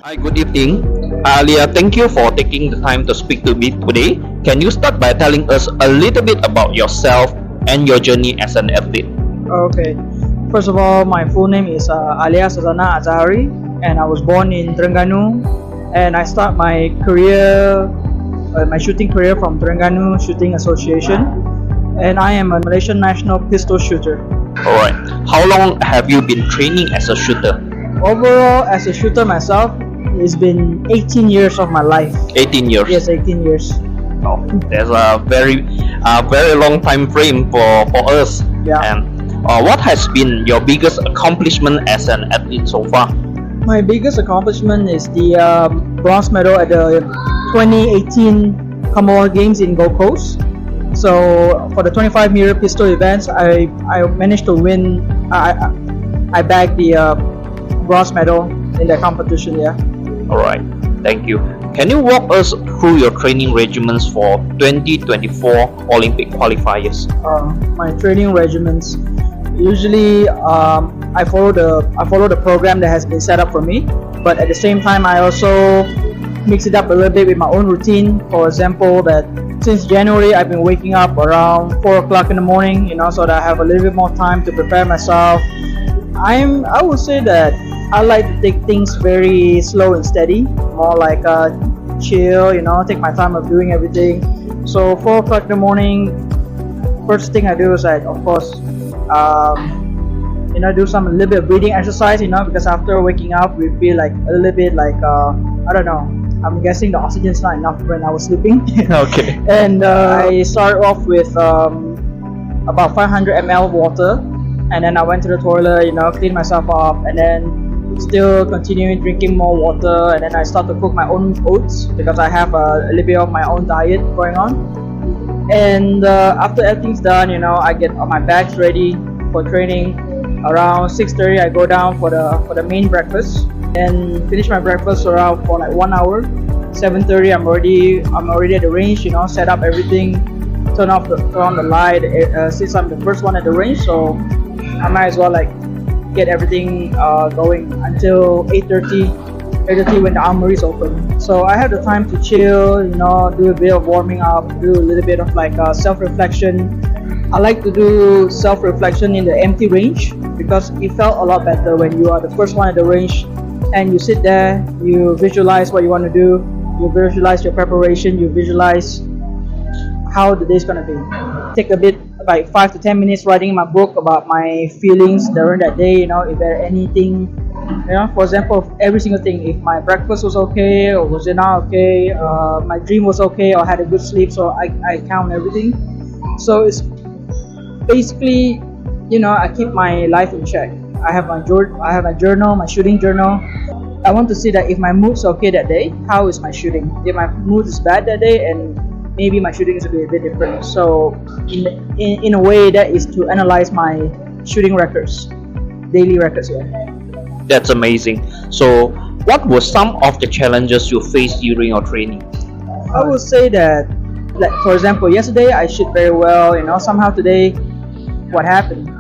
Hi, good evening. Alia, thank you for taking the time to speak to me today. Can you start by telling us a little bit about yourself and your journey as an athlete? Okay. First of all, my full name is Alia Sazana Azahari, and I was born in Terengganu. And I start my career, my shooting career from Terengganu Shooting Association. And I am a Malaysian national pistol shooter. Alright. How long have you been training as a shooter? Overall, as a shooter myself, it's been 18 years of my life. 18 years. Yes, 18 years. Oh, there's a very long time frame for us. Yeah. And what has been your biggest accomplishment as an athlete so far? My biggest accomplishment is the bronze medal at the 2018 Commonwealth Games in Gold Coast. So for the 25-meter pistol events, I managed to win. I bagged the bronze medal in that competition. Yeah. All right. Thank you. Can you walk us through your training regimens for 2024 Olympic qualifiers? My training regimens. Usually, I follow the program that has been set up for me. But at the same time, I also mix it up a little bit with my own routine. For example, that since January, I've been waking up around 4 o'clock in the morning, so that I have a little bit more time to prepare myself. I would say that I like to take things very slow and steady, more like chill, take my time of doing everything. So 4 o'clock in the morning, first thing I do is of course, do a little bit of breathing exercise, because after waking up, we feel like a little bit like, I don't know, I'm guessing the oxygen's not enough when I was sleeping. Okay. And I started off with about 500 ml water, and then I went to the toilet, clean myself up, and then still continuing drinking more water, and then I start to cook my own oats because I have a little bit of my own diet going on. And after everything's done, I get all my bags ready for training. Around 6:30, I go down for the main breakfast and finish my breakfast around for like 1 hour. 7:30, I'm already at the range, set up everything, turn on the light. Since I'm the first one at the range, so I might as well get everything going until 8:30 when the armory is open. So I have the time to chill, do a bit of warming up, do a little bit of self-reflection. I like to do self-reflection in the empty range because it felt a lot better when you are the first one at the range and you sit there, you visualize what you want to do, you visualize your preparation, you visualize how the day's going to be. Take a bit, like 5 to 10 minutes writing my book about my feelings during that day, if there anything, for example, every single thing, if my breakfast was okay or was it not okay, my dream was okay or had a good sleep, so I count everything. So it's basically, I keep my life in check. I have my journal, my shooting journal. I want to see that if my mood's okay that day, how is my shooting? If my mood is bad that day, and maybe my shooting is going to be a bit different. So in a way, that is to analyze my shooting records, daily records. Yeah. That's amazing. So what were some of the challenges you faced during your training? I would say that, for example, yesterday I shot very well. Somehow today, what happened?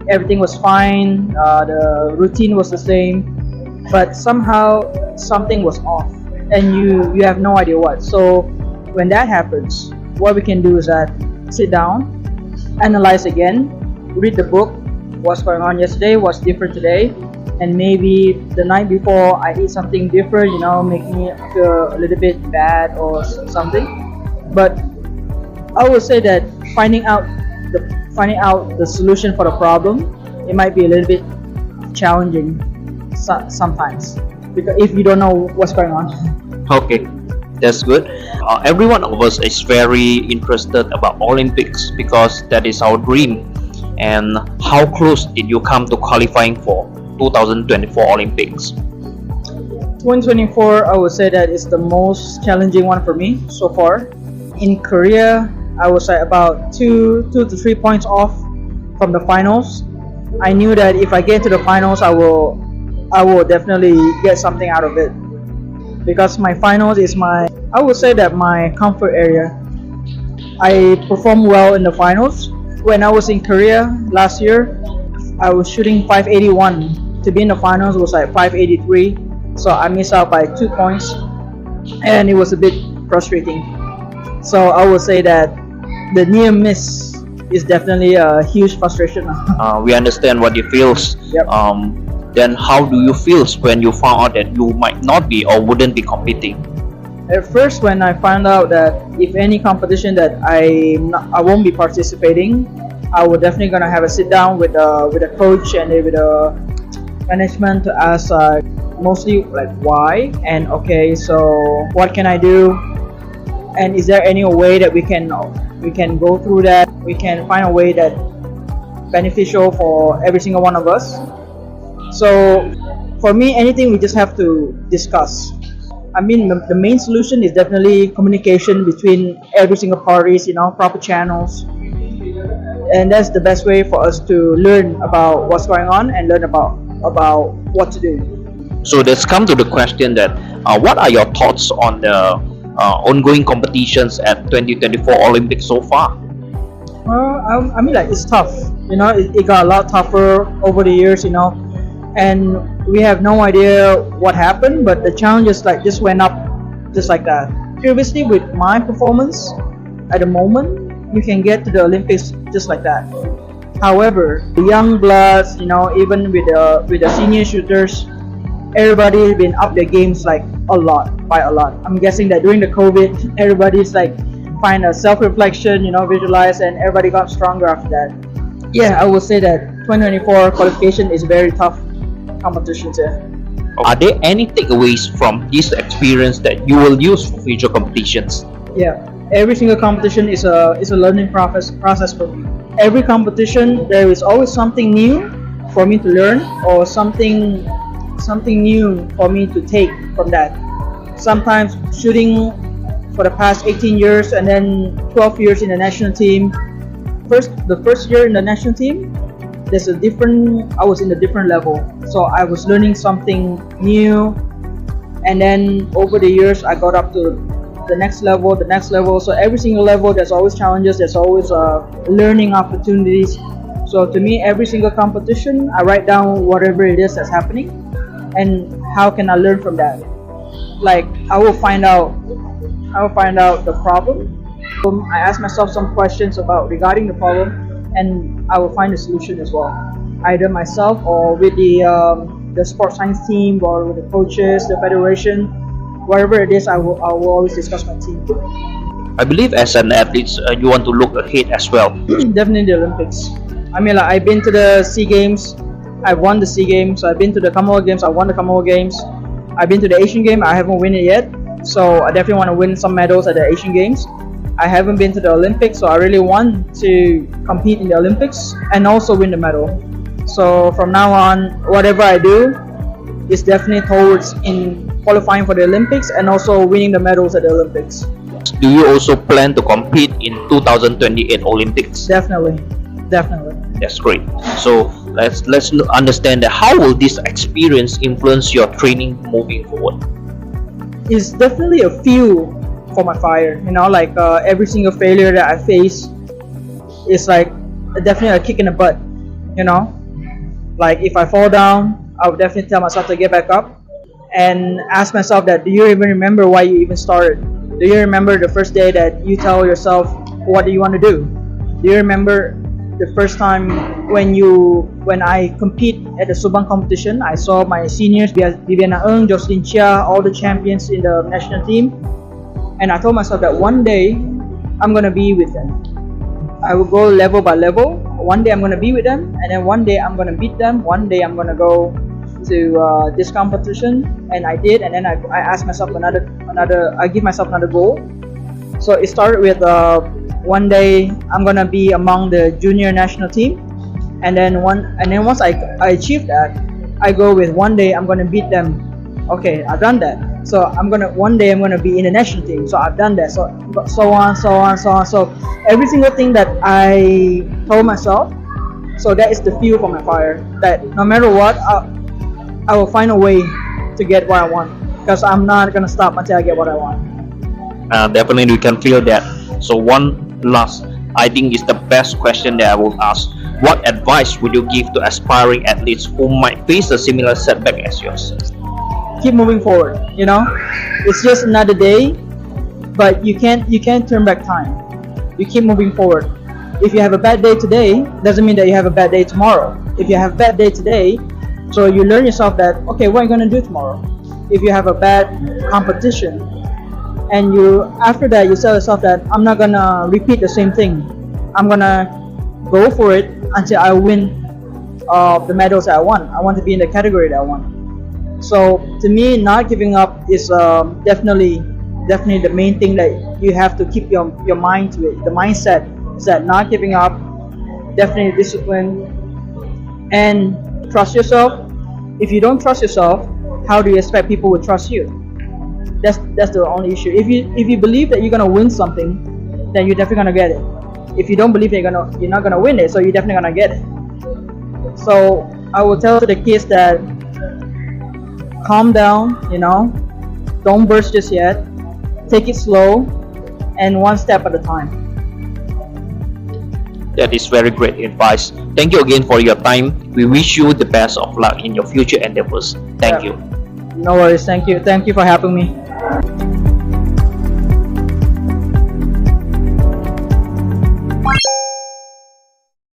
Everything was fine. The routine was the same, but somehow something was off, and you have no idea what. So when that happens, what we can do is that sit down, analyze again, read the book, what's going on yesterday, what's different today, and maybe the night before I eat something different, making me feel a little bit bad or something. But I would say that finding out the solution for the problem, it might be a little bit challenging sometimes, because if you don't know what's going on. Okay, that's good. Every one of us is very interested about Olympics because that is our dream. And how close did you come to qualifying for 2024 Olympics? 2024, I would say that is the most challenging one for me so far. In Korea, I was about 2 to 3 points off from the finals. I knew that if I get to the finals, I will definitely get something out of it, because my finals is I would say that my comfort area. I performed well in the finals. When I was in Korea last year, I was shooting 581. To be in the finals was like 583. So I missed out by 2 points, and it was a bit frustrating. So I would say that the near miss is definitely a huge frustration. We understand what you feels. Yep. Then how do you feel when you found out that you might not be or wouldn't be competing? At first, when I found out that if any competition that I won't be participating, I will definitely gonna have a sit down with a coach and with the management to ask mostly like why and okay, so what can I do, and is there any way that we can go through that, we can find a way that beneficial for every single one of us. So for me, anything we just have to discuss. I mean, the main solution is definitely communication between every single parties, proper channels, and that's the best way for us to learn about what's going on and learn about what to do. So let's come to the question that what are your thoughts on the ongoing competitions at 2024 Olympics so far? I mean, like, it's tough. It got a lot tougher over the years. And we have no idea what happened, but the challenges like just went up just like that. Previously, with my performance at the moment, you can get to the Olympics just like that. However, the young bloods, even with the senior shooters, everybody has been up their games like a lot. I'm guessing that during the COVID, everybody's like find a self-reflection, visualize, and everybody got stronger after that. Yeah, I would say that 2024 qualification is very tough competition too. Are there any takeaways from this experience that you will use for future competitions? Yeah, every single competition is a learning process for me. Every competition, there is always something new for me to learn, or something new for me to take from that. Sometimes shooting for the past 18 years and then 12 years in the national team. The first year in the national team, I was in a different level, so I was learning something new, and then over the years I got up to the next level. So every single level, there's always challenges, there's always learning opportunities. So to me, every single competition, I write down whatever it is that's happening and how can I learn from that. Like, I will find out the problem. I ask myself some questions regarding the problem, and I will find a solution as well, either myself or with the sports science team, or with the coaches, the federation, whatever it is. I will always discuss my team. I believe as an athlete, you want to look ahead as well. Definitely the Olympics. I mean, like, I've been to the SEA Games, I've won the SEA Games. I've been to the Commonwealth Games, I won the Commonwealth Games. I've been to the Asian Games, I haven't won it yet, so I definitely want to win some medals at the Asian Games. I haven't been to the Olympics, so I really want to compete in the Olympics and also win the medal. So from now on, whatever I do is definitely towards in qualifying for the Olympics and also winning the medals at the Olympics. Do you also plan to compete in 2028 Olympics? Definitely. That's great. So let's understand that how will this experience influence your training moving forward? It's definitely a fuel for my fire. Like every single failure that I face is like definitely a kick in the butt. Like if I fall down, I would definitely tell myself to get back up and ask myself that, do you even remember why you even started? Do you remember the first day that you tell yourself, what do you want to do? Do you remember the first time when I compete at the Subang competition? I saw my seniors, Viviana Ng, Jocelyn Chia, all the champions in the national team, and I told myself that one day I'm gonna be with them. I will go level by level. One day I'm gonna be with them, and then one day I'm gonna beat them. One day I'm gonna go to this competition, and I did. And then I asked myself I give myself another goal. So it started with one day I'm gonna be among the junior national team, and then once I achieve that, I go with one day I'm gonna beat them. Okay, I've done that. So one day I'm gonna be in the national team. So I've done that. So on. So every single thing that I told myself, so that is the fuel for my fire. That no matter what, I will find a way to get what I want, because I'm not gonna stop until I get what I want. Definitely we can feel that. So one last, I think is the best question that I will ask. What advice would you give to aspiring athletes who might face a similar setback as yours? keep moving forward. You know, it's just another day, but you can't turn back time. You keep moving forward. If you have a bad day today, doesn't mean that you have a bad day tomorrow. If you have a bad day today, so you learn yourself that, okay, what am I gonna do tomorrow? If you have a bad competition, and you after that you tell yourself that I'm not gonna repeat the same thing. I'm gonna go for it until I win the medals that I want. I want to be in the category that I want. So to me, not giving up is definitely the main thing that you have to keep your mind to it. The mindset is that not giving up, definitely discipline, and trust yourself. If you don't trust yourself, how do you expect people will trust you? That's the only issue. If you believe that you're gonna win something, then you're definitely gonna get it. If you don't believe that you're not gonna win it, so you're definitely gonna get it. So I will tell the kids that calm down, don't burst just yet. Take it slow and one step at a time. That is very great advice. Thank you again for your time. We wish you the best of luck in your future endeavors. Thank you. No worries. Thank you for having me.